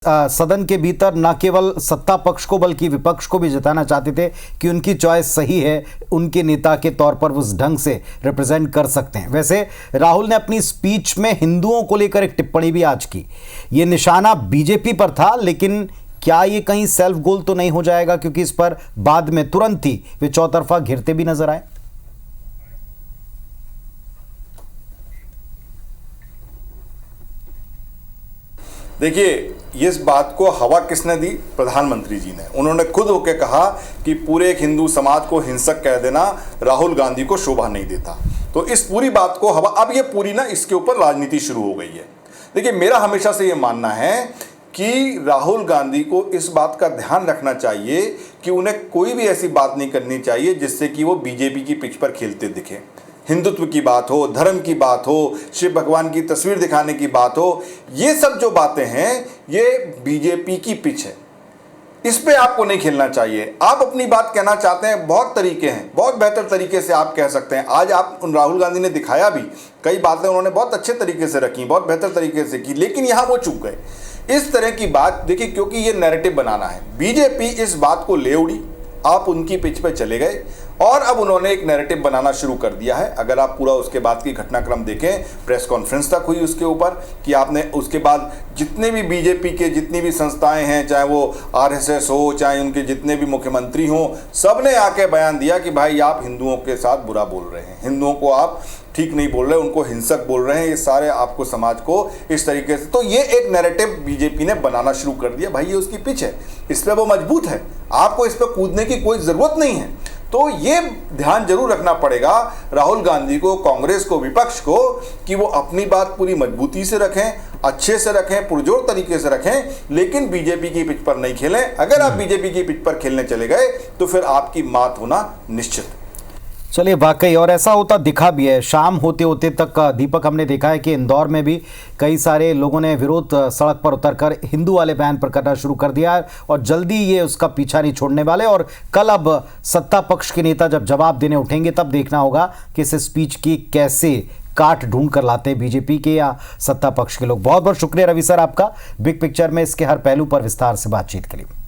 सदन के भीतर न केवल सत्ता पक्ष को बल्कि विपक्ष को भी जताना चाहते थे कि उनकी चॉइस सही है, उनके नेता के तौर पर वो उस ढंग से रिप्रेजेंट कर सकते हैं। वैसे राहुल ने अपनी स्पीच में हिंदुओं को लेकर एक टिप्पणी भी आज की। ये निशाना बीजेपी पर था, लेकिन क्या ये कहीं सेल्फ गोल तो नहीं हो जाएगा, क्योंकि इस पर बाद में तुरंत ही वे चौतरफा घिरते भी नजर आए। देखिए, इस बात को हवा किसने दी? प्रधानमंत्री जी ने। उन्होंने खुद होकर कहा कि पूरे एक हिंदू समाज को हिंसक कह देना राहुल गांधी को शोभा नहीं देता। तो इस पूरी बात को हवा, अब ये पूरी ना इसके ऊपर राजनीति शुरू हो गई है। देखिए, मेरा हमेशा से ये मानना है कि राहुल गांधी को इस बात का ध्यान रखना चाहिए कि उन्हें कोई भी ऐसी बात नहीं करनी चाहिए जिससे कि वो बीजेपी की पिच पर खेलते दिखे। हिंदुत्व की बात हो, धर्म की बात हो, शिव भगवान की तस्वीर दिखाने की बात हो, ये सब जो बातें हैं ये बीजेपी की पिच है। इस पे आपको नहीं खेलना चाहिए। आप अपनी बात कहना चाहते हैं, बहुत तरीके हैं, बहुत बेहतर तरीके से आप कह सकते हैं। आज आप राहुल गांधी ने दिखाया भी, कई बातें उन्होंने बहुत अच्छे तरीके से रखी, बहुत बेहतर तरीके से की, लेकिन यहाँ वो चूक गए। इस तरह की बात देखिए, क्योंकि ये नैरेटिव बनाना है। बीजेपी इस बात को ले उड़ी, आप उनकी पिच पे चले गए और अब उन्होंने एक नैरेटिव बनाना शुरू कर दिया है। अगर आप पूरा उसके बाद की घटनाक्रम देखें, प्रेस कॉन्फ्रेंस तक हुई उसके ऊपर कि आपने उसके बाद जितने भी बीजेपी के जितनी भी संस्थाएं हैं, चाहे वो आरएसएस हो, चाहे उनके जितने भी मुख्यमंत्री हों, सब ने आके बयान दिया कि भाई आप हिंदुओं के साथ बुरा बोल रहे हैं, हिंदुओं को आप ठीक नहीं बोल रहे, उनको हिंसक बोल रहे हैं, ये सारे आपको समाज को इस तरीके से। तो ये एक नैरेटिव बीजेपी ने बनाना शुरू कर दिया। भाई ये उसकी पिच है, इस पर वो मजबूत है, आपको इस पर कूदने की कोई ज़रूरत नहीं है। तो ये ध्यान जरूर रखना पड़ेगा राहुल गांधी को, कांग्रेस को, विपक्ष को, कि वो अपनी बात पूरी मजबूती से रखें, अच्छे से रखें, पुरजोर तरीके से रखें, लेकिन बीजेपी की पिच पर नहीं खेलें। अगर आप बीजेपी की पिच पर खेलने चले गए तो फिर आपकी मात होना निश्चित है। चलिए, वाकई और ऐसा होता दिखा भी है। शाम होते होते तक दीपक हमने देखा है कि इंदौर में भी कई सारे लोगों ने विरोध सड़क पर उतरकर हिंदू वाले बैन पर करना शुरू कर दिया है और जल्दी ये उसका पीछा नहीं छोड़ने वाले। और कल अब सत्ता पक्ष के नेता जब जवाब देने उठेंगे तब देखना होगा कि इस स्पीच की कैसे काट ढूंढ कर लाते हैं बीजेपी के या सत्ता पक्ष के लोग। बहुत बहुत शुक्रिया रवि सर आपका, बिग पिक्चर में इसके हर पहलू पर विस्तार से बातचीत के लिए।